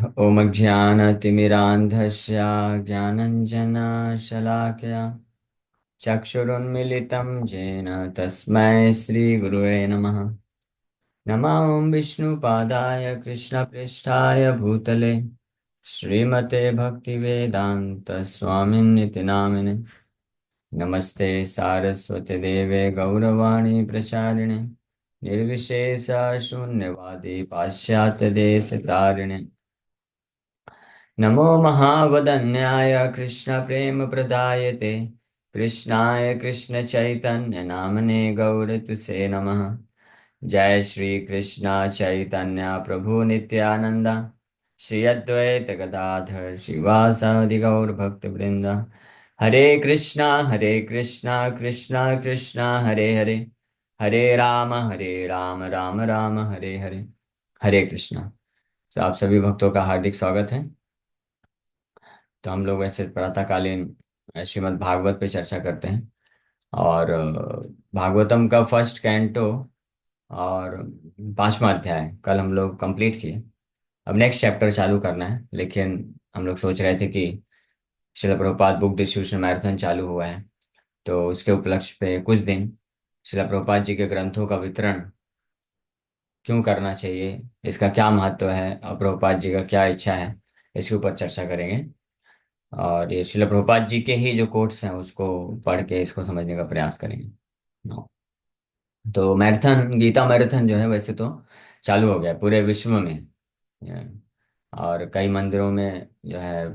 ॐ ज्ञानतिमिरान्धस्य ज्ञानञ्जनशलाकया चक्षुरुन्मिलितं येन तस्मै श्रीगुरुवे नमः। नमो ॐ विष्णुपादाय कृष्णप्रेष्ठाय भूतले श्रीमते भक्तिवेदान्तस्वामिन्निति नामिने। नमस्ते सारस्वती देवे गौरवाणी प्रचारिणे निर्विशेष शून्यवादी पाश्चात्य देश तारिणे। नमो महावदन्याय कृष्णप्रेमप्रदायते कृष्णाय कृष्णचैतन्यनामने गौरतुसे नमः। जय श्री कृष्ण चैतन्य प्रभु नित्यानंद श्री अद्वैत गदाधर श्रीवासादि गौर भक्त वृंद। हरे कृष्णा कृष्णा कृष्णा हरे हरे, हरे राम राम राम हरे हरे। हरे कृष्णा। तो आप सभी भक्तों का हार्दिक स्वागत है। तो हम लोग ऐसे प्रातःकालीन श्रीमद् भागवत पे चर्चा करते हैं। और भागवतम का फर्स्ट कैंटो और पांचवा अध्याय कल हम लोग कंप्लीट किए। अब नेक्स्ट चैप्टर चालू करना है, लेकिन हम लोग सोच रहे थे कि Srila Prabhupada book distribution marathon चालू हुआ है, तो उसके उपलक्ष्य पे कुछ दिन श्रील प्रभुपाद जी के ग्रंथों का वितरण क्यों करना चाहिए, इसका क्या महत्व है और प्रभुपाद जी का क्या इच्छा है, इसके ऊपर चर्चा करेंगे। और ये श्रील प्रभुपाद जी के ही जो कोट्स हैं उसको पढ़ के इसको समझने का प्रयास करेंगे। नो। तो मैराथन, गीता मैराथन जो है वैसे तो चालू हो गया है पूरे विश्व में। ये, और कई मंदिरों में जो है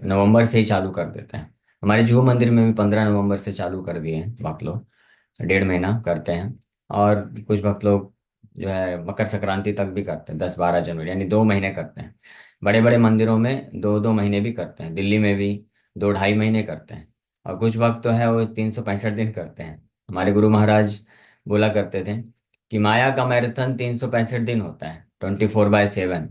नवंबर से ही चालू कर देते हैं। हमारे जुहू मंदिर में भी 15 नवंबर से चालू कर दिए हैं भक्त लोग। 1.5 महीना करते हैं। और कुछ भक्त लोग जो है मकर संक्रांति तक भी करते हैं, 10-12 जनवरी, यानी 2 महीने करते हैं। बड़े बड़े मंदिरों में 2-2 महीने भी करते हैं, दिल्ली में भी 2-2.5 महीने करते हैं। और कुछ भक्त तो है वो 365 दिन करते हैं। हमारे गुरु महाराज बोला करते थे कि माया का मैराथन 365 दिन होता है, 24/7।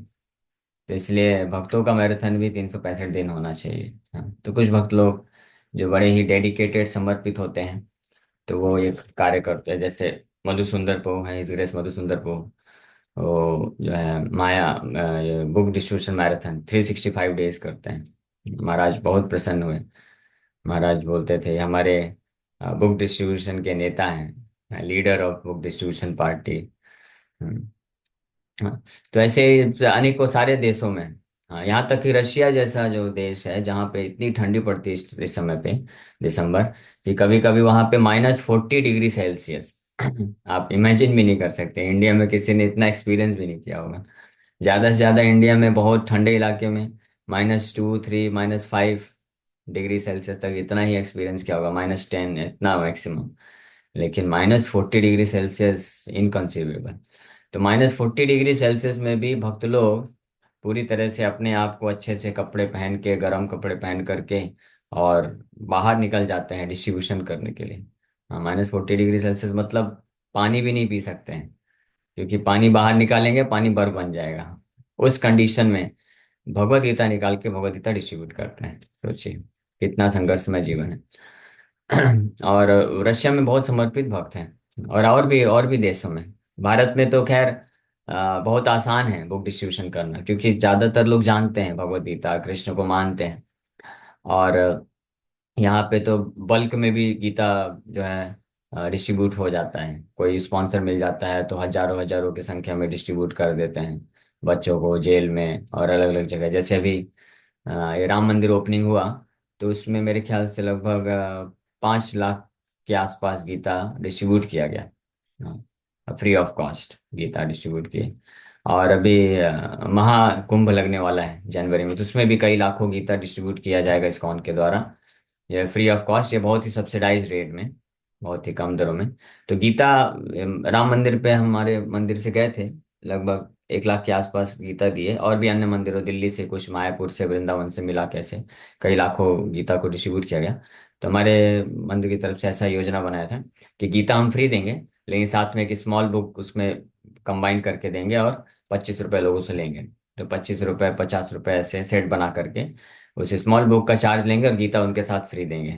तो इसलिए भक्तों का मैराथन भी 365 दिन होना चाहिए। हाँ, तो कुछ भक्त लोग जो बड़े ही डेडिकेटेड, समर्पित होते हैं, तो वो ये कार्य करते हैं। जैसे मधुसुंदर प्रभु है, हिज ग्रेस मधुसुंदर प्रभु, वो जो है माया ये बुक डिस्ट्रीब्यूशन मैराथन 365 डेज करते हैं। महाराज बहुत प्रसन्न हुए। महाराज बोलते थे हमारे बुक डिस्ट्रीब्यूशन के नेता हैं, leader of book distribution party. हाँ, तो ऐसे अनेकों सारे देशों में, हाँ, यहाँ तक कि रशिया जैसा जो देश है जहाँ पे इतनी ठंडी पड़ती है इस समय पे, दिसंबर, कि कभी कभी वहाँ पे -40 डिग्री सेल्सियस। आप इमेजिन भी नहीं कर सकते, इंडिया में किसी ने इतना एक्सपीरियंस भी नहीं किया होगा। ज़्यादा से ज़्यादा इंडिया में बहुत ठंडे इलाके में -2, 3, -5 डिग्री सेल्सियस तक इतना ही एक्सपीरियंस किया होगा, -10 इतना मैक्सिमम। लेकिन -40 डिग्री सेल्सियस इनकंसीवेबल। तो -40 डिग्री सेल्सियस में भी भक्त लोग पूरी तरह से अपने आप को अच्छे से कपड़े पहन के, गर्म कपड़े पहन करके, और बाहर निकल जाते हैं डिस्ट्रीब्यूशन करने के लिए। हाँ, -40 डिग्री सेल्सियस मतलब पानी भी नहीं पी सकते हैं, क्योंकि पानी बाहर निकालेंगे पानी बर्फ बन जाएगा। उस कंडीशन में भगवत गीता निकाल के भगवत गीता डिस्ट्रीब्यूट करते हैं। सोचिए कितना संघर्षमय जीवन है। और रशिया में बहुत समर्पित भक्त हैं, और भी देशों में। भारत में तो खैर बहुत आसान है बुक डिस्ट्रीब्यूशन करना, क्योंकि ज्यादातर लोग जानते हैं भगवत गीता, कृष्ण को मानते हैं। और यहाँ पे तो बल्क में भी गीता जो है डिस्ट्रीब्यूट हो जाता है। कोई स्पॉन्सर मिल जाता है तो हजारों हजारों की संख्या में डिस्ट्रीब्यूट कर देते हैं बच्चों को, जेल में और अलग अलग जगह। जैसे अभी ये राम मंदिर ओपनिंग हुआ, तो उसमें मेरे ख्याल से लगभग 5 लाख के आसपास गीता डिस्ट्रीब्यूट किया गया। Free of cost Gita distribute की। और अभी महाकुंभ लगने वाला है जनवरी में, तो उसमें भी कई लाखों गीता डिस्ट्रीब्यूट किया जाएगा इस्कॉन के द्वारा। ये फ्री ऑफ कॉस्ट, ये बहुत ही सब्सिडाइज रेट में, बहुत ही कम दरों में। तो गीता राम मंदिर पे हमारे मंदिर से गए थे, लगभग 1 लाख के आसपास गीता दिए। और भी अन्य मंदिरों, दिल्ली से कुछ, मायापुर से, वृंदावन से मिला कैसे कई लाखों गीता को डिस्ट्रीब्यूट किया गया। तो हमारे मंदिर की तरफ से ऐसा योजना बनाया था कि गीता हम फ्री देंगे, लेकिन साथ में एक स्मॉल बुक उसमें कंबाइन करके देंगे, और 25 रुपये लोगों से लेंगे। तो 25 रुपये, 50 रुपये ऐसे सेट बना करके उस स्मॉल बुक का चार्ज लेंगे और गीता उनके साथ फ्री देंगे,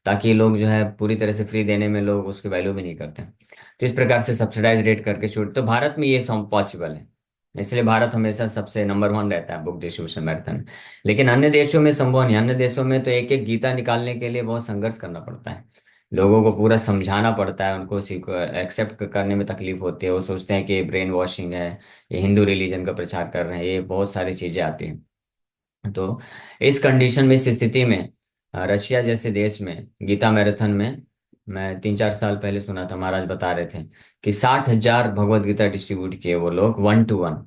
ताकि लोग जो है पूरी तरह से फ्री देने में लोग उसकी वैल्यू भी नहीं करते। तो इस प्रकार से सब्सिडाइज रेट करके छूट, तो भारत में ये पॉसिबल है। इसलिए भारत हमेशा सबसे नंबर वन रहता है बुक डिस्ट्रीब्यूशन मैराथन। लेकिन अन्य देशों में संभव नहीं, अन्य देशों में तो एक एक गीता निकालने के लिए बहुत संघर्ष करना पड़ता है। लोगों को पूरा समझाना पड़ता है, उनको सीख एक्सेप्ट करने में तकलीफ होती है, वो सोचते हैं कि ब्रेन वॉशिंग है, ये हिंदू रिलीजन का प्रचार कर रहे हैं, ये बहुत सारी चीजें आती हैं। तो इस कंडीशन में, इस स्थिति में रशिया जैसे देश में गीता मैराथन में, मैं 3-4 साल पहले सुना था, महाराज बता रहे थे कि 60,000 भगवत गीता डिस्ट्रीब्यूट किए वो लोग, 1 to 1,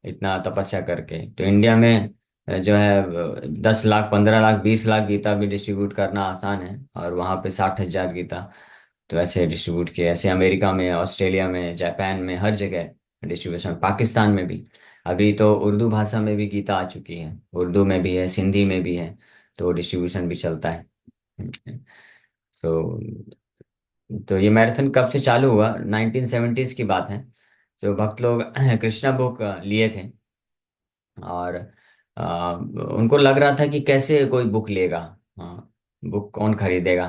इतना तपस्या करके। तो इंडिया में जो है 10 लाख, 15 लाख, 20 लाख गीता भी डिस्ट्रीब्यूट करना आसान है, और वहाँ पे 60,000 गीता तो ऐसे डिस्ट्रीब्यूट किए। ऐसे अमेरिका में, ऑस्ट्रेलिया में, जापान में, हर जगह डिस्ट्रीब्यूशन, पाकिस्तान में भी। अभी तो उर्दू भाषा में भी गीता आ चुकी है, उर्दू में भी है, सिंधी में भी है, तो डिस्ट्रीब्यूशन भी चलता है। तो ये मैराथन कब से चालू हुआ? 1970s की बात है। जो भक्त लोग कृष्णा बुक लिए थे, और उनको लग रहा था कि कैसे कोई बुक लेगा, हाँ, बुक कौन खरीदेगा।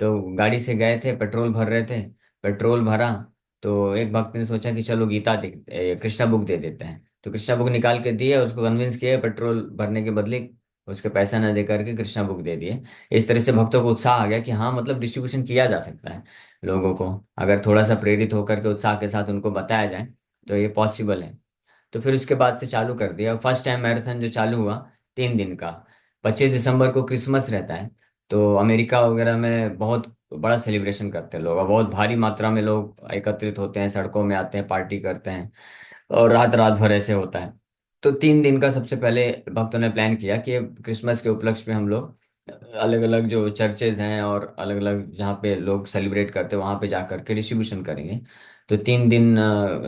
तो गाड़ी से गए थे, पेट्रोल भर रहे थे, पेट्रोल भरा, तो एक भक्त ने सोचा कि चलो गीता कृष्णा बुक दे देते हैं। तो कृष्णा बुक निकाल के दिए, उसको कन्विंस किया, पेट्रोल भरने के बदले उसके पैसा न दे करके कृष्णा बुक दे दिए। इस तरह से भक्तों को उत्साह आ गया कि हाँ, मतलब डिस्ट्रीब्यूशन किया जा सकता है। लोगों को अगर थोड़ा सा प्रेरित होकर के उत्साह के साथ उनको बताया जाए तो ये पॉसिबल है। तो फिर उसके बाद से चालू कर दिया। फर्स्ट टाइम मैराथन जो चालू हुआ, 3 दिन का, 25 दिसंबर को क्रिसमस रहता है। तो अमेरिका वगैरह में बहुत बड़ा सेलिब्रेशन करते हैं लोग, और बहुत भारी मात्रा में लोग एकत्रित होते हैं, सड़कों में आते हैं, पार्टी करते हैं, और रात रात भर ऐसे होता है। तो 3 दिन का सबसे पहले भक्तों ने प्लान किया कि क्रिसमस के उपलक्ष्य में हम लोग अलग अलग जो चर्चेज हैं और अलग अलग जहाँ पे लोग सेलिब्रेट करते हैं वहाँ पे जा करके डिस्ट्रीब्यूशन करेंगे। तो 3 दिन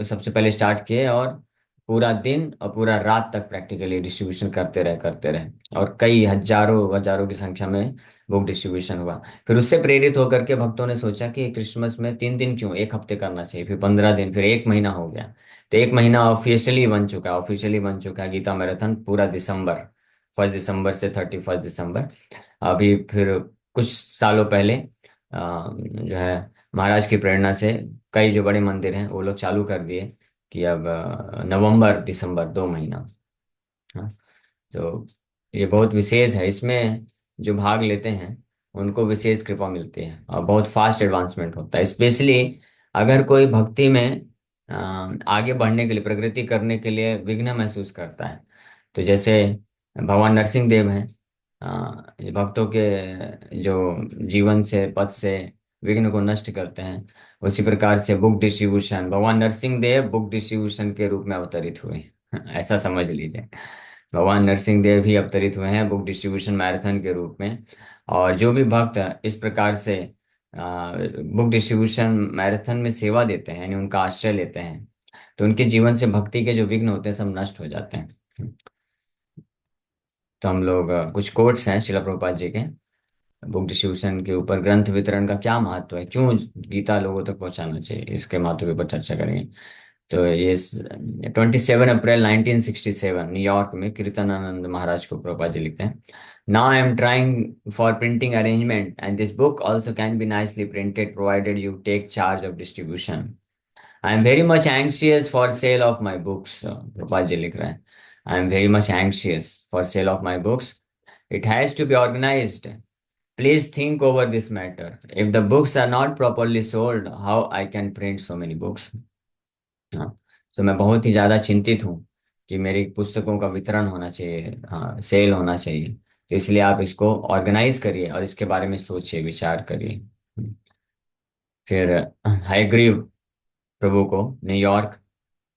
सबसे पहले स्टार्ट किए, और पूरा दिन और पूरा रात तक प्रैक्टिकली डिस्ट्रीब्यूशन करते रहे, और कई हजारों हजारों की संख्या में बुक डिस्ट्रीब्यूशन हुआ। फिर उससे प्रेरित होकर के भक्तों ने सोचा कि क्रिसमस में 3 दिन क्यों, एक हफ्ते करना चाहिए, फिर 15 दिन, फिर एक महीना हो गया। तो एक महीना ऑफिशियली बन चुका है गीता मैराथन, पूरा दिसंबर, 1 दिसंबर से 31 दिसंबर। अभी फिर कुछ सालों पहले जो है महाराज की प्रेरणा से कई जो बड़े मंदिर हैं वो लोग चालू कर दिए कि अब नवंबर दिसंबर 2 महीना। हाँ, तो ये बहुत विशेष है। इसमें जो भाग लेते हैं उनको विशेष कृपा मिलती है, और बहुत फास्ट एडवांसमेंट होता है, स्पेशली अगर कोई भक्ति में आगे बढ़ने के लिए, प्रगति करने के लिए विघ्न महसूस करता है। तो जैसे भगवान नरसिंह देव हैं, ये भक्तों के जो जीवन से, पथ से विघ्न को नष्ट करते हैं। उसी प्रकार से बुक डिस्ट्रीब्यूशन, भगवान नरसिंह देव बुक डिस्ट्रीब्यूशन के रूप में अवतरित हुए ऐसा समझ लीजिए। भगवान नरसिंह देव भी अवतरित हुए हैं बुक डिस्ट्रीब्यूशन मैराथन के रूप में। और जो भी भक्त इस प्रकार से बुक डिस्ट्रीब्यूशन मैराथन में सेवा देते हैं, यानी उनका आश्रय लेते हैं, तो उनके जीवन से भक्ति के जो विघ्न होते हैं सब नष्ट हो जाते हैं। तो हम लोग कुछ कोट्स हैं शिला प्रभुपाद जी के बुक डिस्ट्रीब्यूशन के ऊपर, ग्रंथ वितरण का क्या महत्व है, क्यों गीता लोगों तक पहुंचाना चाहिए, इसके महत्व के ऊपर चर्चा करेंगे। तो ये 27 अप्रैल 1967 न्यूयॉर्क में कीर्तनानंद महाराज को प्रभुपाद जी लिखते हैं, now I am trying for printing arrangement and this book also can be nicely printed provided you take charge of distribution. I am very much anxious for sale of my books, Prabhupada ji लिख रहे हैं, I am very much anxious for sale of my books, it has to be organised, please think over this matter. If the books are not properly sold, how I can print so many books? हाँ, तो मैं बहुत ही ज़्यादा चिंतित हूँ कि मेरी पुस्तकों का वितरण होना चाहिए, हाँ, सेल होना चाहिए। तो इसलिए आप इसको ऑर्गेनाइज करिए और इसके बारे में सोचिए, विचार करिए। फिर हयग्रीव प्रभु को न्यूयॉर्क,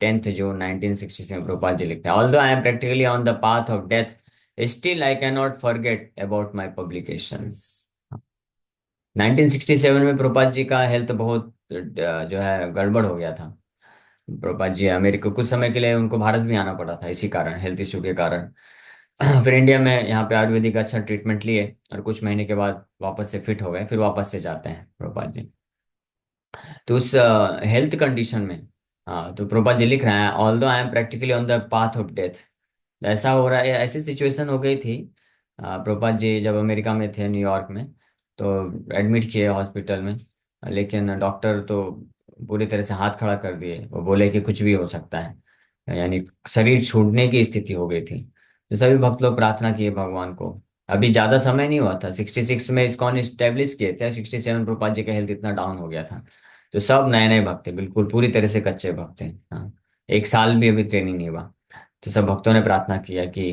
10 जून 1967 में प्रभुपाद जी लिखते हैं, although I am practically on the path of death, still I can not forget about my publications. 1967 में प्रभुपाद जी का हेल्थ बहुत जो है गड़बड़ हो गया था। प्रभुपाद जी अमेरिका, कुछ समय के लिए उनको भारत भी आना पड़ा था इसी कारण, हेल्थ इशू के कारण। फिर इंडिया में यहाँ पे आयुर्वेदिक का अच्छा ट्रीटमेंट लिए, और कुछ महीने के बाद वापस से फिट हो गए, फिर वापस से जाते हैं प्रभुपाद जी। तो उस हेल्थ कंडीशन में, हाँ, तो प्रभुपाद जी लिख रहे हैं, although I am practically on the path of death. ऐसा हो रहा है, ऐसी सिचुएशन हो गई थी। प्रभुपाद जी जब अमेरिका में थे, न्यूयॉर्क में, तो एडमिट किए हॉस्पिटल में, लेकिन डॉक्टर तो पूरी तरह से हाथ खड़ा कर दिए, वो बोले कि कुछ भी हो सकता है। यानी शरीर छूटने की स्थिति हो गई थी। तो सभी भक्त लोग प्रार्थना किए भगवान को। अभी ज्यादा समय नहीं हुआ था, 66 में इस्कॉन स्टेब्लिश किए थे, 67 प्रभुपाद जी का हेल्थ इतना डाउन हो गया था। तो सब नए नए भक्त थे, बिल्कुल पूरी तरह से कच्चे भक्त थे। हाँ, एक साल भी अभी ट्रेनिंग नहीं हुआ। तो सब भक्तों ने प्रार्थना किया कि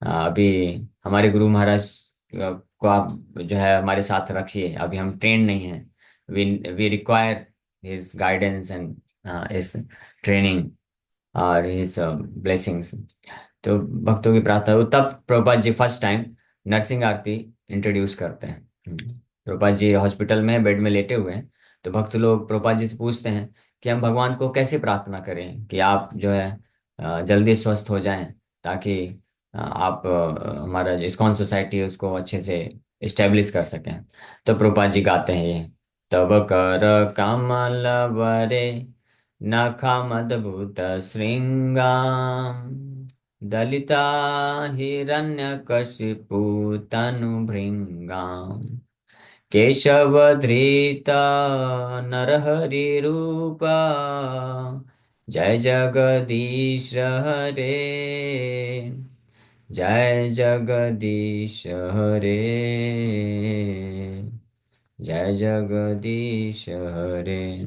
अभी हमारे गुरु महाराज को आप जो है हमारे साथ रखिए, अभी हम ट्रेन नहीं हैं। We we require his guidance and his training और हिज ब्लेसिंग्स। तो भक्तों की प्रार्थना हो तब Prabhupada ji first time Narasimha aarti introduce करते हैं। प्रभुपाद जी हॉस्पिटल में बेड में लेटे हुए हैं। तो भक्त लोग प्रभुपाद जी से पूछते हैं कि हम भगवान को कैसे प्रार्थना करें कि आप जो है जल्दी स्वस्थ हो जाएं, ताकि आप हमारा जो इस्कॉन सोसाइटी है उसको अच्छे से इस्टेब्लिश कर सकें। तो प्रभुपाद जी गाते हैं ये, तब कर कमल वरे नखमद्भुत श्रृंगाम दलिता हिरण्यकशिपु तनुभृङ्गाम् केशवधृता नरहरिरूपा जय जगदीश हरे, जय जगदीश हरे, जय जगदीश हरे।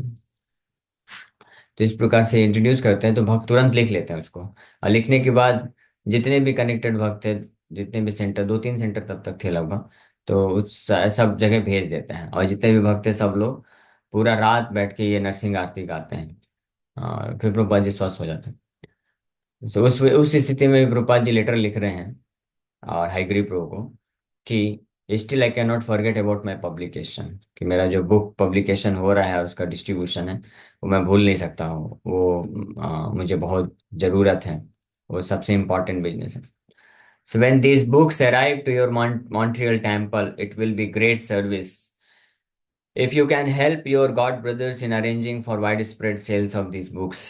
तो इस प्रकार से इंट्रोड्यूस करते हैं तो भक्त तुरंत लिख लेते हैं उसको। और लिखने के बाद जितने भी कनेक्टेड भक्त थे, जितने भी सेंटर, 2-3 सेंटर तब तक थे लगभग, तो उस सब जगह भेज देते हैं। और जितने भी भक्त थे सब लोग पूरा रात बैठ के ये नरसिंह आरती गाते हैं और फिर प्रभुपाद जी स्वस्थ हो जाते हैं। तो उस स्थिति में भी प्रभुपाद जी लेटर लिख रहे हैं और हाईग्रीव प्रभु को कि still I can not forget about my publication, कि मेरा जो बुक पब्लिकेशन हो रहा है और उसका डिस्ट्रीब्यूशन है वो मैं भूल नहीं सकता हूँ। वो मुझे बहुत ज़रूरत है, वो सबसे इम्पोर्टेंट बिजनेस है। So when these books arrive to your Montreal temple, it will be great service if you can help your god brothers in arranging for widespread sales of these books.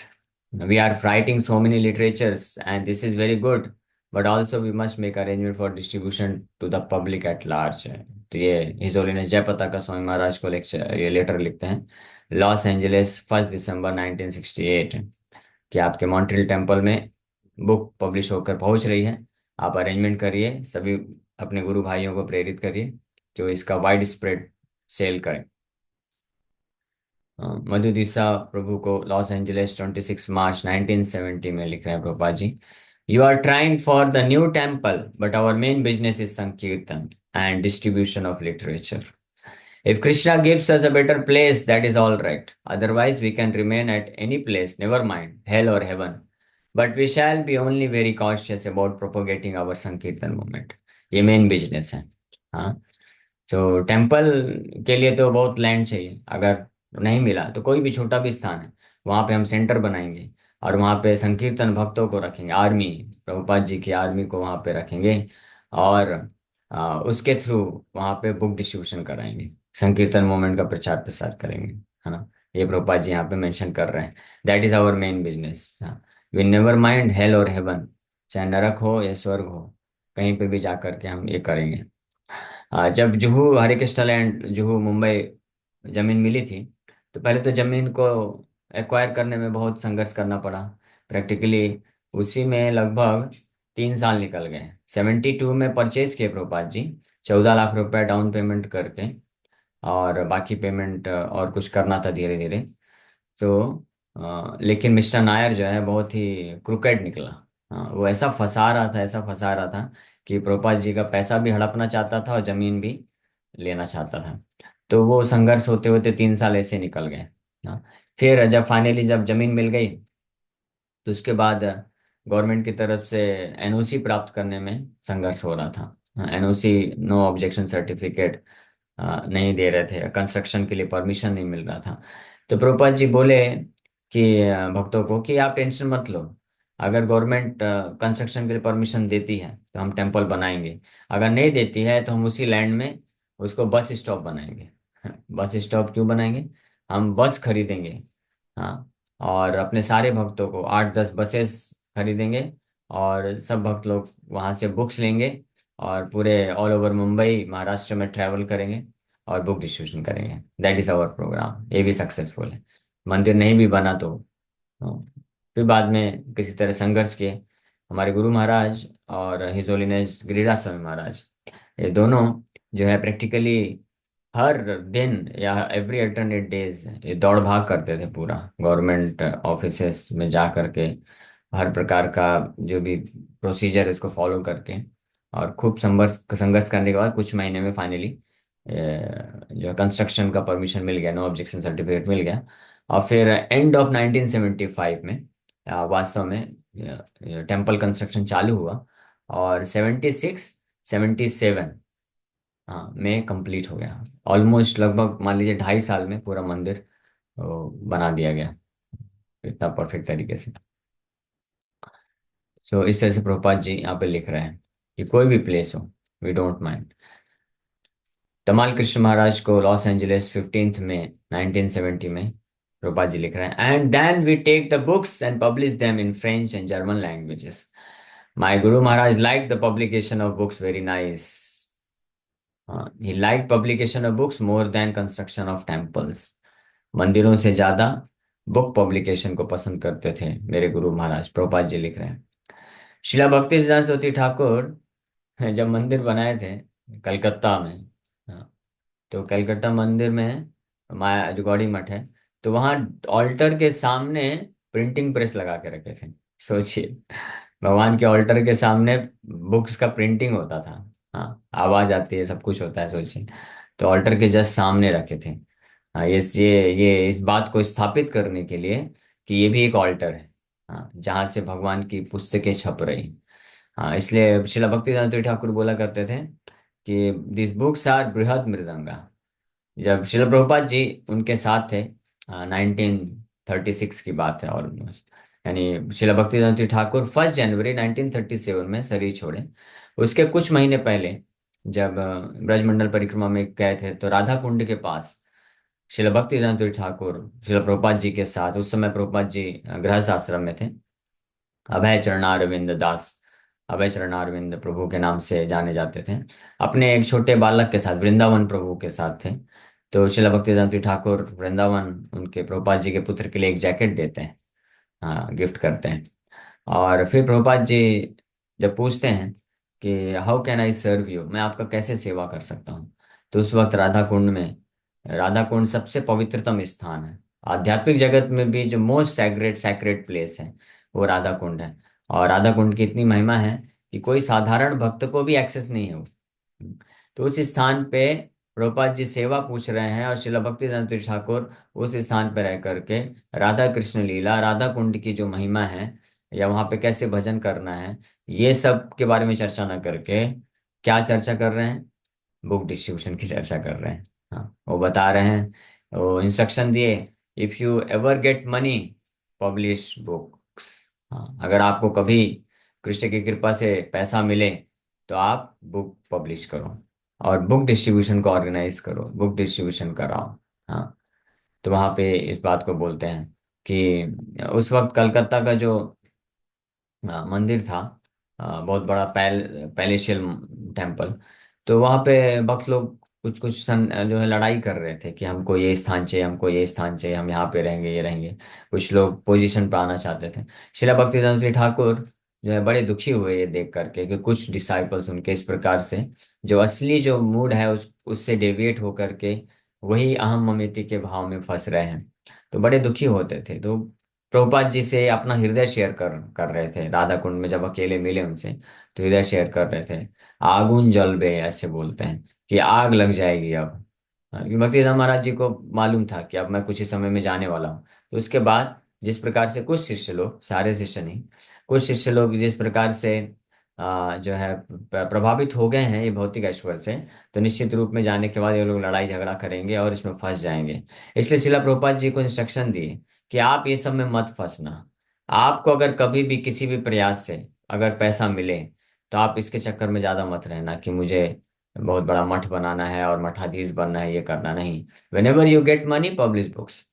We are writing so many literatures and this is very good, but also we must make arrangement for distribution to the public at large. तो ये his holiness Jaipratap Swami Maharaj को lecture, ये letter लिखते हैं Los Angeles 1 दिसंबर 1968, कि आपके Montreal temple में book publish होकर पहुंच रही है। आप अरेंजमेंट करिए, सभी अपने गुरु भाइयों को प्रेरित करिए कि वो इसका वाइड स्प्रेड सेल करें। मधु दिशा प्रभु को लॉस एंजलिस 26 मार्च 1970 में लिख रहे हैं Prabhupada ji, you are trying for the new temple but our main business is sankirtan and distribution of literature. If Krishna gives us a better place, that is all right. Otherwise, we can remain at any place, never mind, hell or heaven. But we shall be only very cautious about propagating our Sankirtan movement. ये main business है। हाँ, तो temple के लिए तो बहुत land चाहिए, अगर नहीं मिला तो कोई भी छोटा भी स्थान है वहाँ पे हम सेंटर बनाएंगे और वहाँ पे संकीर्तन भक्तों को रखेंगे, आर्मी, प्रभुपाद जी की आर्मी को वहाँ पे रखेंगे और उसके थ्रू वहाँ पे बुक डिस्ट्रीब्यूशन कराएंगे, संकीर्तन मूवमेंट का प्रचार प्रसार करेंगे। है ना, ये प्रभुपाद जी यहाँ पे मेंशन कर रहे हैं, that is our main business. We never mind hell और हेवन, चाहे नरक हो या स्वर्ग हो, कहीं पे भी जा करके हम ये करेंगे। जब जुहू हरिकृष्ण लैंड, जुहू मुंबई जमीन मिली थी, तो पहले तो जमीन को एक्वायर करने में बहुत संघर्ष करना पड़ा प्रैक्टिकली। उसी में लगभग 3 साल निकल गए। 72 में परचेज किए प्रभुपाद जी, 14 लाख रुपए डाउन पेमेंट करके, और बाकी पेमेंट और कुछ करना था धीरे धीरे। तो लेकिन मिस्टर नायर जो है बहुत ही क्रुकेड निकला। वो ऐसा फंसा रहा था, ऐसा फंसा रहा था कि प्रभुपाद जी का पैसा भी हड़पना चाहता था और जमीन भी लेना चाहता था। तो वो संघर्ष होते होते 3 साल ऐसे निकल गए। फिर जब फाइनली जब जमीन मिल गई तो उसके बाद गवर्नमेंट की तरफ से एनओसी प्राप्त करने में संघर्ष हो रहा था। एनओसी, नो ऑब्जेक्शन सर्टिफिकेट, नहीं दे रहे थे, कंस्ट्रक्शन के लिए परमिशन नहीं मिल रहा था। तो प्रभुपाद जी बोले कि भक्तों को कि आप टेंशन मत लो, अगर गवर्नमेंट कंस्ट्रक्शन के लिए परमिशन देती है तो हम टेम्पल बनाएंगे, अगर नहीं देती है तो हम उसी लैंड में उसको बस स्टॉप बनाएंगे। बस स्टॉप क्यों बनाएंगे, हम बस खरीदेंगे। हाँ, और अपने सारे भक्तों को 8-10 बसेस खरीदेंगे और सब भक्त लोग वहाँ से बुक्स लेंगे और पूरे ऑल ओवर मुंबई महाराष्ट्र में ट्रैवल करेंगे और बुक डिस्ट्रीब्यूशन करेंगे। That is our program. ये भी सक्सेसफुल है, मंदिर नहीं भी बना तो। हाँ। फिर बाद में किसी तरह संघर्ष किए हमारे गुरु महाराज और हिज होलीनेस गिरिराज स्वामी महाराज। ये दोनों जो है प्रैक्टिकली हर दिन या एवरी अल्टरनेट डेज ये दौड़ भाग करते थे पूरा गवर्नमेंट ऑफिसेस में जा करके, हर प्रकार का जो भी प्रोसीजर उसको फॉलो करके। और खूब संघर्ष संघर्ष करने के बाद कुछ महीने में फाइनली जो कंस्ट्रक्शन का परमिशन मिल गया, नो ऑब्जेक्शन सर्टिफिकेट मिल गया। और फिर एंड ऑफ 1975 में वास्तव में टेम्पल कंस्ट्रक्शन चालू हुआ और 76 77 हाँ में कंप्लीट हो गया। ऑलमोस्ट लगभग मान लीजिए 2.5 साल में पूरा मंदिर बना दिया गया इतना परफेक्ट तरीके से। सो इस तरह से प्रभुपाद जी यहाँ पे लिख रहे हैं कि कोई भी प्लेस हो, वी डोंट माइंड। तमाल कृष्ण महाराज को लॉस एंजलिस 15 मई 1970 में प्रभुपाद जी लिख रहे हैं, and then we take the books and publish them in French and German languages. My guru Maharaj like the publication of books very nice. He like publication of books more than construction of temples. मंदिरों से ज्यादा book publication को पसंद करते थे मेरे गुरु महाराज, प्रभुपाद जी लिख रहे हैं। शिला भक्ति सिद्धांत सरस्वती ठाकुर जब मंदिर बनाए थे कलकत्ता में, हाँ, तो कलकत्ता मंदिर में माया जो गौड़ी मठ है, तो वहाँ ऑल्टर के सामने प्रिंटिंग प्रेस लगा के रखे थे। सोचिए, भगवान के ऑल्टर के सामने बुक्स का प्रिंटिंग होता था। हाँ, आवाज आती है, सब कुछ होता है, सोचिए। तो ऑल्टर के जस्ट सामने रखे थे। हाँ, ये इस बात को स्थापित करने के लिए कि ये भी एक ऑल्टर है, हाँ, जहाँ से भगवान की पुस्तकें छप रही। हाँ, इसलिए शिला भक्तिवेदांत ठाकुर बोला करते थे कि दिस बुक्स आर बृहद मृदंगा। जब शिला प्रभुपाद जी उनके साथ थे, 1936 की बात है ऑलमोस्ट, यानी शिला भक्तिवेदांत ठाकुर 1 जनवरी 1937 में शरीर छोड़े। उसके कुछ महीने पहले जब ब्रजमंडल परिक्रमा में गए थे, तो राधा कुंड के पास शिला भक्तिवेदांत ठाकुर शिला प्रभुपाद जी के साथ, उस समय प्रभुपाद जी गृहस्थ आश्रम में थे। अभय चरणारविंद दास, अभय चरणारविंद प्रभु के नाम से जाने जाते थे, अपने एक छोटे बालक के साथ वृंदावन प्रभु के साथ थे। तो शिला भक्तिवेदांत ठाकुर वृंदावन उनके प्रभुपाद जी के पुत्र के लिए एक जैकेट देते हैं, हाँ, गिफ्ट करते हैं। और फिर प्रभुपाद जी जब पूछते हैं कि how can I serve you, मैं आपका कैसे सेवा कर सकता हूँ, तो उस वक्त राधा कुंड में, राधा कुंड सबसे पवित्रतम स्थान है आध्यात्मिक जगत में भी, जो मोस्ट सैक्रेड सैक्रेड प्लेस है वो राधा कुंड है। और राधा कुंड की इतनी महिमा है कि कोई साधारण भक्त को भी एक्सेस नहीं है वो। तो उस स्थान पे प्रभुपाद जी सेवा पूछ रहे हैं और शिला भक्तिवेदांत ठाकुर उस स्थान पर रह करके राधा कृष्ण लीला, राधा कुंड की जो महिमा है, या वहाँ पे कैसे भजन करना है, ये सब के बारे में चर्चा न करके क्या चर्चा कर रहे हैं, बुक डिस्ट्रीब्यूशन की चर्चा कर रहे हैं। हाँ, वो बता रहे हैं, वो इंस्ट्रक्शन दिए, if you ever get money publish books. हाँ, अगर आपको कभी कृष्ण की कृपा से पैसा मिले तो आप बुक पब्लिश करो और बुक डिस्ट्रीब्यूशन को ऑर्गेनाइज करो, बुक डिस्ट्रीब्यूशन कराओ। हाँ, तो वहाँ पे इस बात को बोलते हैं कि उस वक्त कलकत्ता का जो मंदिर था, बहुत बड़ा पैलेशियल टेम्पल, तो वहाँ पे भक्त लोग कुछ कुछ जो है लड़ाई कर रहे थे कि हमको ये स्थान चाहिए, हमको ये स्थान चाहिए, हम यहाँ पे रहेंगे, ये रहेंगे। कुछ लोग पोजीशन पर आना चाहते थे। शिला भक्तिवेदांत ठाकुर जो है बड़े दुखी हुए ये देख करके कि कुछ डिसाइपल्स उनके इस प्रकार से जो असली जो मूड है उससे डेविएट होकर के वही अहम ममती के भाव में फंस रहे हैं। तो बड़े दुखी होते थे। तो प्रभुपाद जी से अपना हृदय शेयर कर रहे थे राधा कुंड में, जब अकेले मिले उनसे तो हृदय शेयर कर रहे थे। आगुन जलबे ऐसे बोलते हैं कि आग लग जाएगी अब। क्योंकि भक्तिवेदांत महाराज जी को मालूम था कि अब मैं कुछ ही समय में जाने वाला हूँ। तो उसके बाद जिस प्रकार से कुछ शिष्य लोग, सारे शिष्य नहीं, कुछ शिष्य लोग जिस प्रकार से जो है प्रभावित हो गए हैं ये भौतिक ऐश्वर्य से, तो निश्चित रूप में जाने के बाद ये लोग लड़ाई झगड़ा करेंगे और इसमें फंस जाएंगे। इसलिए शिला प्रभुपाद जी को इंस्ट्रक्शन दिए कि आप ये सब में मत फंसना। आपको अगर कभी भी किसी भी प्रयास से अगर पैसा मिले तो आप इसके चक्कर में ज्यादा मत रहना कि मुझे बहुत बड़ा मठ बनाना है और मठाधीश बनना है, ये करना नहीं। When ever you get money publish books,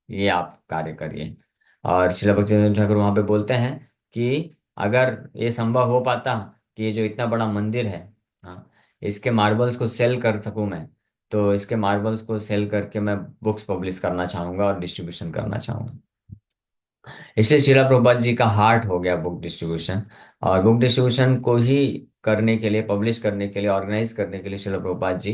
ये आप कार्य करिए। और शिला भक्तिवेदांत ठाकुर वहां पे बोलते हैं कि अगर ये संभव हो पाता कि ये जो इतना बड़ा मंदिर है, हाँ, इसके मार्बल्स को सेल कर सकूं मैं, तो इसके मार्बल्स को सेल करके मैं बुक्स पब्लिश करना चाहूंगा और डिस्ट्रीब्यूशन करना चाहूंगा। इससे शिला प्रभुपाद जी का हार्ट हो गया बुक डिस्ट्रीब्यूशन। और बुक डिस्ट्रीब्यूशन को ही करने के लिए, पब्लिश करने के लिए, ऑर्गेनाइज करने के लिए शिला प्रभुपाद जी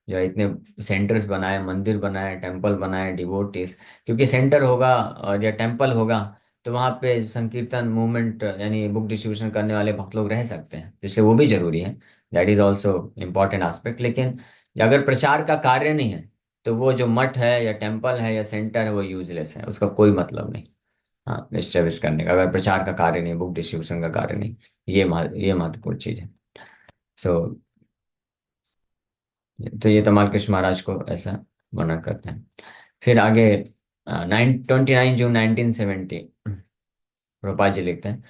जो है इतने सेंटर्स बनाए, मंदिर बनाए, टेम्पल बनाए, डिवोटीज। क्योंकि सेंटर होगा और या टेम्पल होगा तो वहाँ पे संकीर्तन मूवमेंट यानी बुक डिस्ट्रीब्यूशन करने वाले भक्त लोग रह सकते हैं, इसलिए वो भी जरूरी है। That is also important aspect. लेकिन अगर प्रचार का कार्य नहीं है तो वो जो मठ है या टेम्पल है या सेंटर है वो यूजलेस है, उसका कोई मतलब नहीं। हाँ, एस्टेब्लिश करने का, अगर प्रचार का कार्य नहीं, बुक डिस्ट्रीब्यूशन का कार्य नहीं, ये महत्वपूर्ण चीज है। सो तो ये तमाल कृष्ण महाराज को ऐसा वर्णन करते हैं। फिर आगे 29 जून 1970 रूपा जी लिखते हैं,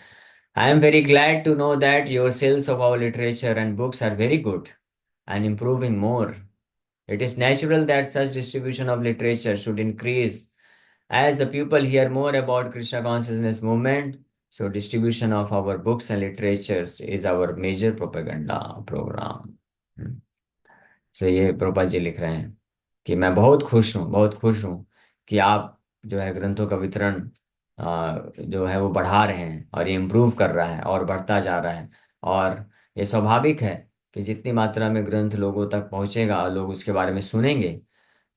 I am very glad to know that your sales of our literature and books are very good and improving more. It is natural that such distribution of literature should increase as the people hear more about Krishna consciousness movement. So distribution of our books and literatures is our major propaganda program. Hmm. So ये प्रोपा जी लिख रहे हैं कि मैं बहुत खुश हूँ, बहुत खुश हूँ कि आप जो है ग्रंथों का वितरण जो है वो बढ़ा रहे हैं और ये इम्प्रूव कर रहा है और बढ़ता जा रहा है। और ये स्वाभाविक है कि जितनी मात्रा में ग्रंथ लोगों तक पहुंचेगा और लोग उसके बारे में सुनेंगे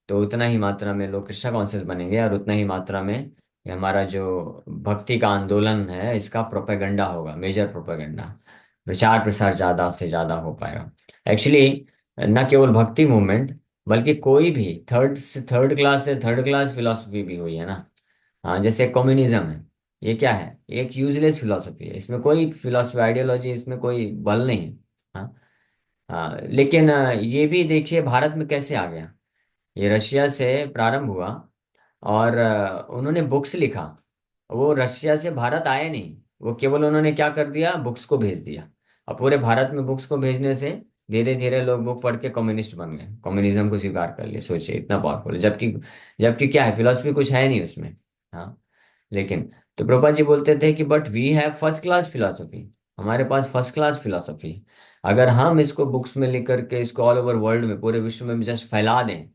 तो उतना ही मात्रा में लोग कृष्णा कॉन्शियस बनेंगे और उतना ही मात्रा में ये हमारा जो भक्ति का आंदोलन है इसका प्रोपेगेंडा होगा, मेजर प्रोपेगेंडा। प्रचार प्रसार ज़्यादा से ज़्यादा हो पाएगा। एक्चुअली न केवल भक्ति मूवमेंट बल्कि कोई भी थर्ड क्लास से थर्ड क्लास फिलोसफी भी हुई है ना। हाँ, जैसे कम्युनिज्म है, ये क्या है? एक यूजलेस फिलोसफी है, इसमें कोई फिलोसफी आइडियोलॉजी, इसमें कोई बल नहीं है। हाँ। हाँ, लेकिन ये भी देखिए भारत में कैसे आ गया। ये रशिया से प्रारंभ हुआ और उन्होंने बुक्स लिखा। वो रशिया से भारत आए नहीं, वो केवल उन्होंने क्या कर दिया, बुक्स को भेज दिया। अब पूरे भारत में बुक्स को भेजने से धीरे धीरे लोग बुक पढ़ के कम्युनिस्ट बन गए, कम्युनिज्म को स्वीकार कर लिए। सोचिए इतना पावरफुल है, जबकि जबकि क्या है, फिलोसफी कुछ है नहीं उसमें। हाँ। लेकिन तो प्रभुपाद जी बोलते थे कि but we have first class philosophy, हमारे पास फर्स्ट क्लास फिलोसफी। अगर हम इसको बुक्स में लिख करके इसको ऑल ओवर वर्ल्ड में, पूरे विश्व में जस्ट फैला दें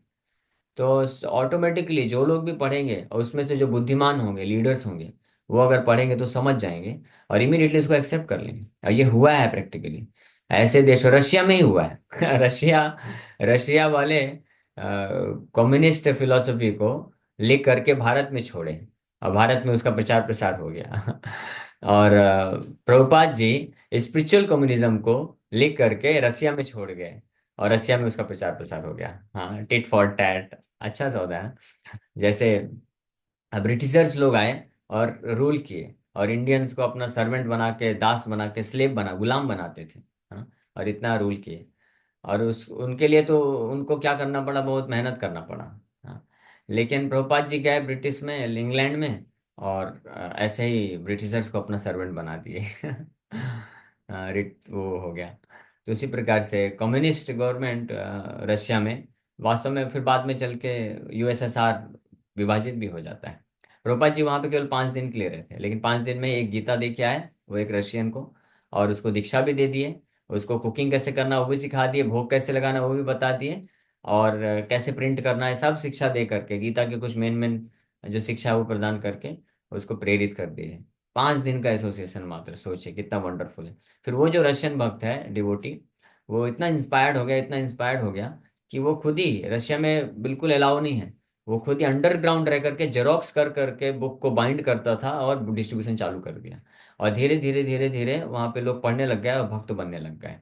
तो ऑटोमेटिकली जो लोग भी पढ़ेंगे और उसमें से जो बुद्धिमान होंगे, लीडर्स होंगे, वो अगर पढ़ेंगे तो समझ जाएंगे और इमीडिएटली इसको एक्सेप्ट कर लेंगे। और ये हुआ है प्रैक्टिकली, ऐसे देशों, रशिया में ही हुआ है। रशिया रशिया वाले कम्युनिस्ट फिलोसफी को लिख करके भारत में छोड़े और भारत में उसका प्रचार प्रसार हो गया। और प्रभुपाद जी स्पिरिचुअल कम्युनिज्म को लिख करके रशिया में छोड़ गए और रशिया में उसका प्रचार प्रसार हो गया। हाँ, टिट फॉर टैट, अच्छा सौदा है। जैसे ब्रिटिशर्स लोग आए और रूल किए और इंडियंस को अपना सर्वेंट बना के, दास बना के, स्लेव बना, गुलाम बनाते थे। हाँ, और इतना रूल किए। और उस उनके लिए तो उनको क्या करना पड़ा, बहुत मेहनत करना पड़ा। हाँ। लेकिन प्रभुपाद जी गए ब्रिटिश में, इंग्लैंड में, और ऐसे ही ब्रिटिशर्स को अपना सर्वेंट बना दिए। रिट वो हो गया। तो इसी प्रकार से कम्युनिस्ट गवर्नमेंट रशिया में वास्तव में फिर बाद में चल के यूएसएसआर विभाजित भी हो जाता है। प्रभुपाद जी वहां पे केवल 5 दिन के लिए रहे थे, लेकिन 5 दिन में एक गीता दे के आए वो एक रशियन को, और उसको दीक्षा भी दे दिए, उसको कुकिंग कैसे करना वो भी सिखा दिए, भोग कैसे लगाना वो भी बता दिए, और कैसे प्रिंट करना है सब शिक्षा दे करके, गीता के कुछ मेन मेन जो शिक्षा है वो प्रदान करके उसको प्रेरित कर दिए। 5 दिन का एसोसिएशन मात्र, सोचिए कितना वंडरफुल है। फिर वो जो रशियन भक्त है, डिवोटी, वो इतना इंस्पायर्ड हो गया, इतना इंस्पायर्ड हो गया कि वो खुद ही, रशिया में बिल्कुल अलाउ नहीं है, वो खुद ही अंडरग्राउंड रह करके जेरोक्स कर करके बुक को बाइंड करता था और डिस्ट्रीब्यूशन चालू कर दिया। और धीरे धीरे धीरे धीरे वहां पे लोग पढ़ने लग गए और भक्त बनने लग गए।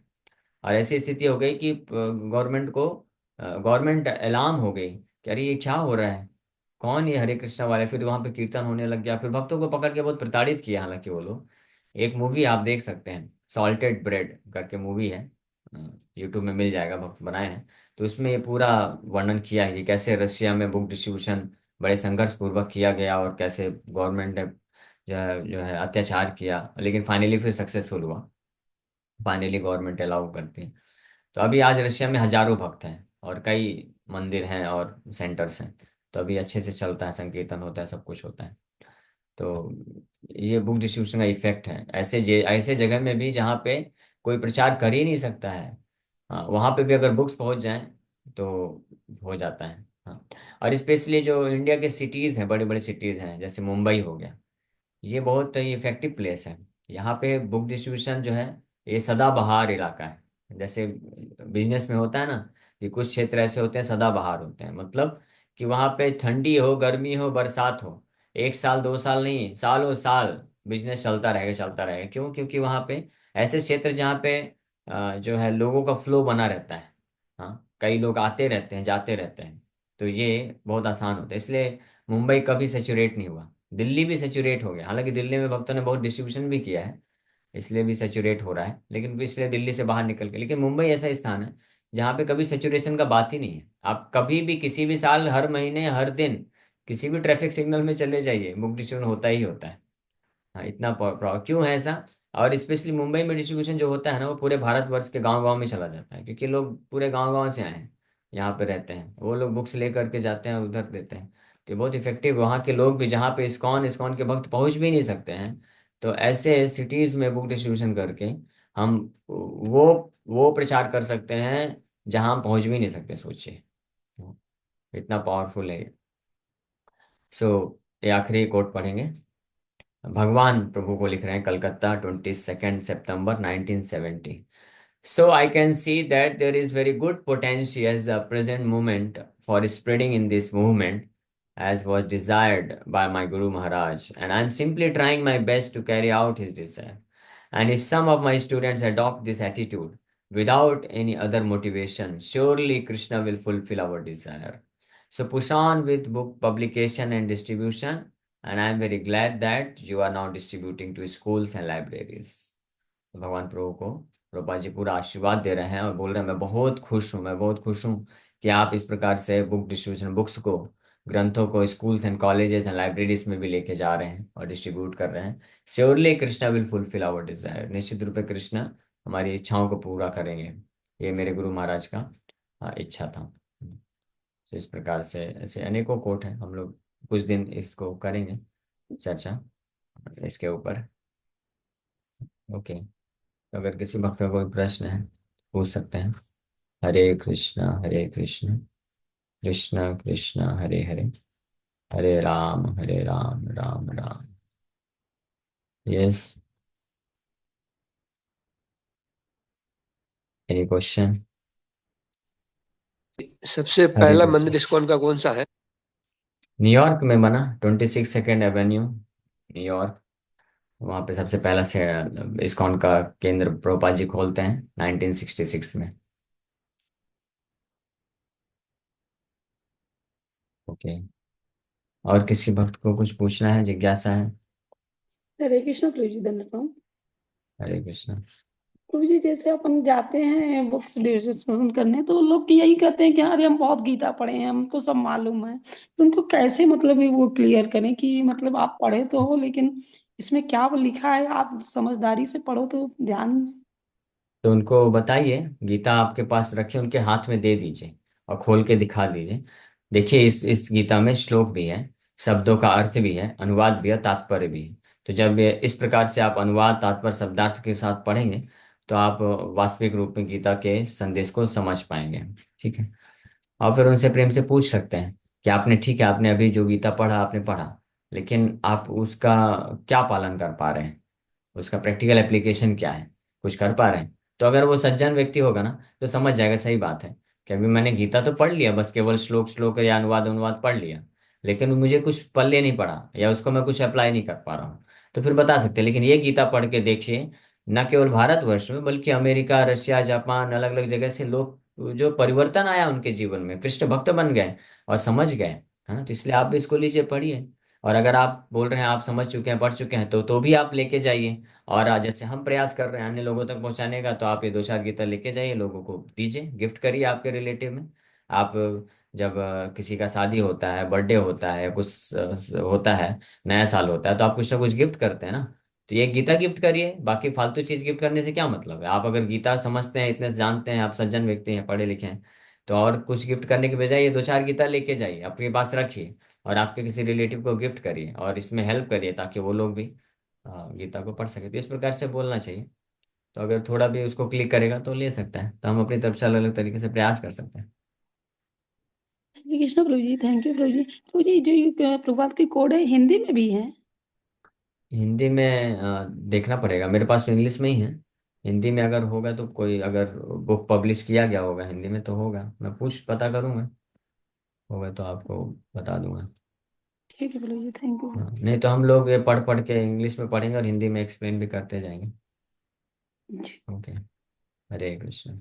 और ऐसी स्थिति हो गई कि गवर्नमेंट अलार्म हो गई कि अरे ये क्या हो रहा है, कौन ये हरे कृष्णा वाले। फिर वहां पे कीर्तन होने लग गया, फिर भक्तों को पकड़ के बहुत प्रताड़ित किया हालांकि वो लोग। एक मूवी आप देख सकते हैं, सॉल्टेड ब्रेड करके मूवी है, यूट्यूब में मिल जाएगा, भक्त बनाए हैं। तो उसमें ये पूरा वर्णन किया है कि कैसे रशिया में बुक डिस्ट्रीब्यूशन बड़े संघर्ष पूर्वक किया गया और कैसे गवर्नमेंट ने जो है अत्याचार किया, लेकिन फाइनली फिर सक्सेसफुल हुआ। फाइनली गवर्नमेंट अलाउ करती है। तो अभी आज रशिया में हजारों भक्त हैं और कई मंदिर हैं और सेंटर्स हैं। तो अभी अच्छे से चलता है, संकीर्तन होता है, सब कुछ होता है। तो ये बुक डिस्ट्रीब्यूशन का इफेक्ट है, ऐसे जगह में भी जहाँ पे कोई प्रचार कर ही नहीं सकता है, हाँ, वहाँ पे भी अगर बुक्स पहुँच जाएं तो हो जाता है। हाँ। और स्पेशली जो इंडिया के सिटीज़ हैं, बड़े बड़े सिटीज़ हैं, जैसे मुंबई हो गया, ये बहुत इफेक्टिव प्लेस है। यहाँ पे बुक डिस्ट्रीब्यूशन जो है, ये सदाबहार इलाका है। जैसे बिजनेस में होता है ना, कि कुछ क्षेत्र ऐसे होते हैं सदाबहार होते हैं, मतलब कि वहाँ पे ठंडी हो, गर्मी हो, बरसात हो, एक साल दो साल नहीं, सालों साल बिजनेस चलता रहेगा, चलता रहेगा। क्यों? क्योंकि वहाँ पे ऐसे क्षेत्र जहाँ पे जो है लोगों का फ्लो बना रहता है। हाँ, कई लोग आते रहते हैं, जाते रहते हैं, तो ये बहुत आसान होता है। इसलिए मुंबई कभी सेचुरेट नहीं हुआ। दिल्ली भी सेचुरेट हो गया, हालांकि दिल्ली में भक्तों ने बहुत डिस्ट्रीब्यूशन भी किया है, इसलिए भी सेचुरेट हो रहा है, लेकिन इसलिए दिल्ली से बाहर निकल के। लेकिन मुंबई ऐसा स्थान है जहाँ पे कभी सेचुरेशन का बात ही नहीं है। आप कभी भी किसी भी साल, हर महीने, हर दिन किसी भी ट्रैफिक सिग्नल में चले जाइए, बुक डिस्ट्रीब्यूशन होता ही होता है। हाँ, इतना क्यों है ऐसा? और स्पेशली मुंबई में डिस्ट्रीब्यूशन जो होता है ना, वो पूरे भारतवर्ष के गांव गांव में चला जाता है, क्योंकि लोग पूरे गांव गांव से आए हैं, यहाँ पे रहते हैं, वो लोग बुक्स लेकर के जाते हैं और उधर देते हैं। तो ये बहुत इफेक्टिव, वहाँ के लोग भी जहाँ पे इस्कॉन इस्कॉन के भक्त पहुँच भी नहीं सकते हैं, तो ऐसे सिटीज़ में बुक डिस्ट्रीब्यूशन करके हम वो प्रचार कर सकते हैं जहाँ हम पहुँच भी नहीं सकते, सोचिए। इतना पावरफुल है ये। सो ये आखिरी कोट पढ़ेंगे। भगवान प्रभु को लिख रहे हैं, कलकत्ता, 22 सितंबर 1970। So I can see that there is very good potential as a present movement for spreading in this movement as was desired by my Guru Maharaj, and I am simply trying my best to carry out his desire. And if some of my students adopt this attitude without any other motivation, surely Krishna will fulfill our desire. So push on with book publication and distribution, and I am very glad that you are now distributing to schools and libraries. भगवान प्रभु को रूपा जी पूरा आशीर्वाद दे रहे हैं और बोल रहे हैं, मैं बहुत खुश हूँ, मैं बहुत खुश हूँ कि आप इस प्रकार से बुक डिस्ट्रीब्यूशन, बुक्स को, ग्रंथों को schools and colleges and libraries में भी लेके जा रहे हैं और डिस्ट्रीब्यूट कर रहे हैं। Surely Krishna will fulfil our desire, निश्चित रूप से कृष्ण हमारी इच्छाओं को पूरा करेंगे। ये मेरे गुरु महाराज का इच्छा था। तो इस प्रकार से ऐसे अनेकों कोट हैं, हम लोग कुछ दिन इसको करेंगे चर्चा इसके ऊपर। ओके, तो अगर किसी भक्त का कोई प्रश्न है पूछ सकते हैं। Hare Krishna Krishna Krishna Hare Hare, Hare Ram Ram Ram. Yes, any question? सबसे हरे पहला कृष्ण। मंदिर इस्कॉन का कौन सा है? न्यूयॉर्क में बना, 26 सेकेंड एवेन्यू, न्यूयॉर्क। वहाँ पे सबसे पहला से इस्कॉन का केंद्र प्रभुपाद जी खोलते हैं 1966 में। ओके, और किसी भक्त को कुछ पूछना है, जिज्ञासा है? हरे कृष्ण प्रभु जी, धन्यवाद। हरे कृष्ण। प्रभु जी, जैसे अपन जाते हैं बुक्स डिस्कशन करने, तो लोग यही कहते हैं कि अरे हम बहुत गीता पढ़े हैं, हमको सब मालूम है। तो उनको कैसे मतलब वो क्लियर करें कि मतलब आप पढ़े तो हो, लेकिन इसमें क्या वो लिखा है, आप समझदारी से पढ़ो तो ध्यान में। तो उनको बताइए, गीता आपके पास रखे, उनके हाथ में दे दीजिए और खोल के दिखा दीजिए। देखिए, इस गीता में श्लोक भी है, शब्दों का अर्थ भी है, अनुवाद भी है, तात्पर्य भी है। तो जब इस प्रकार से आप अनुवाद, तात्पर्य, शब्दार्थ के साथ पढ़ेंगे, तो आप वास्तविक रूप में गीता के संदेश को समझ पाएंगे। ठीक है। और फिर उनसे प्रेम से पूछ सकते हैं कि आपने, ठीक है, आपने अभी जो गीता पढ़ा, आपने पढ़ा, लेकिन आप उसका क्या पालन कर पा रहे हैं, उसका प्रैक्टिकल एप्लीकेशन क्या है, कुछ कर पा रहे हैं? तो अगर वो सज्जन व्यक्ति होगा ना, तो समझ जाएगा सही बात है कि अभी मैंने गीता तो पढ़ लिया, बस केवल श्लोक श्लोक या अनुवाद अनुवाद पढ़ लिया, लेकिन मुझे कुछ पल्ले नहीं पड़ा, या उसको मैं कुछ अप्लाई नहीं कर पा रहा हूँ। तो फिर बता सकते हैं, लेकिन ये गीता पढ़ के देखिए, न केवल भारतवर्ष में बल्कि अमेरिका, रशिया, जापान, अलग अलग जगह से लोग, जो परिवर्तन आया उनके जीवन में, कृष्ण भक्त बन गए और समझ गए, है ना। तो इसलिए आप भी इसको लीजिए, पढ़िए। और अगर आप बोल रहे हैं आप समझ चुके हैं, पढ़ चुके हैं, तो भी आप लेके जाइए। और जैसे हम प्रयास कर रहे हैं अन्य लोगों तक पहुंचाने का, तो आप ये दो चार गीता लेके जाइए, लोगों को दीजिए, गिफ्ट करिए आपके रिलेटिव में। आप जब किसी का शादी होता है, बर्थडे होता है, कुछ होता है, नया साल होता है, तो आप कुछ ना कुछ गिफ्ट करते हैं ना। तो ये गीता गिफ्ट करिए, बाकी फालतू चीज गिफ्ट करने से क्या मतलब है? आप अगर गीता समझते हैं, इतने से जानते हैं, आप सज्जन व्यक्ति हैं, पढ़े लिखे हैं, तो और कुछ गिफ्ट करने के बजाय ये दो चार गीता लेके जाइए, अपने पास रखिए, और आपके किसी रिलेटिव को गिफ्ट करिए और इसमें हेल्प करिए, ताकि वो लोग भी गीता को पढ़ सके। तो इस प्रकार से बोलना चाहिए। तो अगर थोड़ा भी उसको क्लिक करेगा तो ले सकता है, तो हम अपनी तरफ से अलग अलग तरीके से प्रयास कर सकते हैं। हरे कृष्ण प्रभु जी, थैंक यू प्रभु जी। प्रभु जी, जो ये प्रभात की कोड है, हिंदी में भी है? हिंदी में देखना पड़ेगा, मेरे पास तो इंग्लिश में ही है। हिंदी में अगर होगा तो कोई, अगर बुक पब्लिश किया गया होगा हिंदी में तो होगा, मैं पूछ पता करूंगा। होगा तो आपको बता दूंगा। ठीक है बोलो जी, थैंक यू। हाँ, नहीं तो हम लोग ये पढ़ पढ़ के इंग्लिश में पढ़ेंगे और हिंदी में एक्सप्लेन भी करते जाएंगे। जी। ओके। हरे कृष्ण।